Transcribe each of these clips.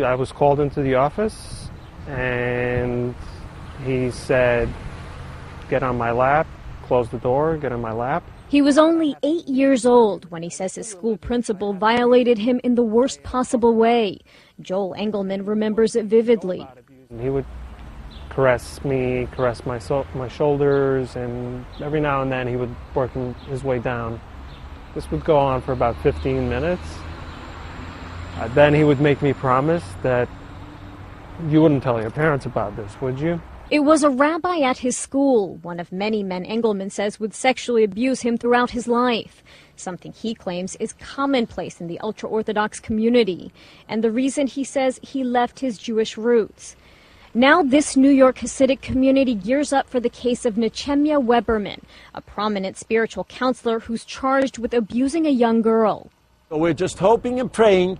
I was called into the office and he said, get on my lap, close the door, get on my lap. He was only 8 years old when he says his school principal violated him in the worst possible way. Joel Engelman remembers it vividly. He would caress me, caress my shoulders, and every now and then he would work his way down. This would go on for about 15 minutes. Then he would make me promise that you wouldn't tell your parents about this, would you? It was a rabbi at his school, one of many men Engelman says would sexually abuse him throughout his life, something he claims is commonplace in the ultra-Orthodox community, and the reason he says he left his Jewish roots. Now this New York Hasidic community gears up for the case of Nechemia Weberman, a prominent spiritual counselor who's charged with abusing a young girl. So we're just hoping and praying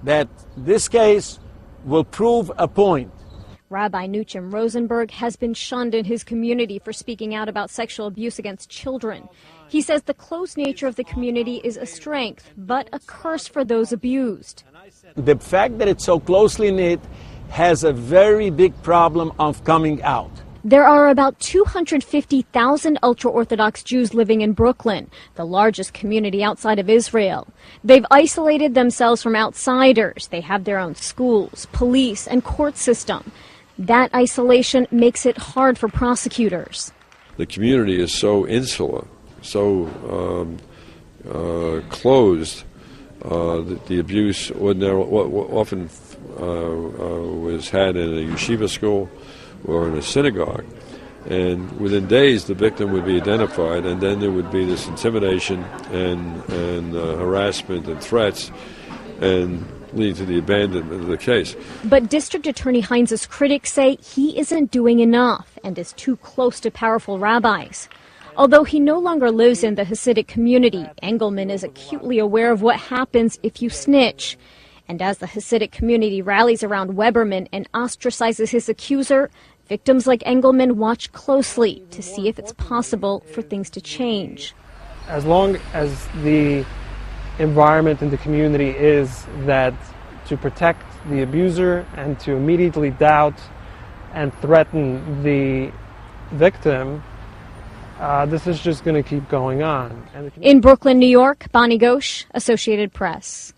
that this case will prove a point. Rabbi NUCHEM Rosenberg has been shunned in his community for speaking out about sexual abuse against children. He says the close nature of the community is a strength, but a curse for those abused. The fact that it's so closely knit has a very big problem of coming out. There are about 250,000 ultra-Orthodox Jews living in Brooklyn, the largest community outside of Israel. They've isolated themselves from outsiders. They have their own schools, police, and court system. That isolation makes it hard for prosecutors. The community is so insular, so closed. The abuse often was had in a yeshiva school or in a synagogue, and within days the victim would be identified, and then there would be this intimidation and harassment and threats, and lead to the abandonment of the case. But District Attorney HYNES' critics say he isn't doing enough and is too close to powerful rabbis. Although he no longer lives in the Hasidic community, Engelman is acutely aware of what happens if you snitch. And as the Hasidic community rallies around Weberman and ostracizes his accuser, victims like Engelman watch closely to see if it's possible for things to change. As long as the environment in the community is that to protect the abuser and to immediately doubt and threaten the victim, this is just going to keep going on. In Brooklyn, New York, Bonnie Ghosh, Associated Press.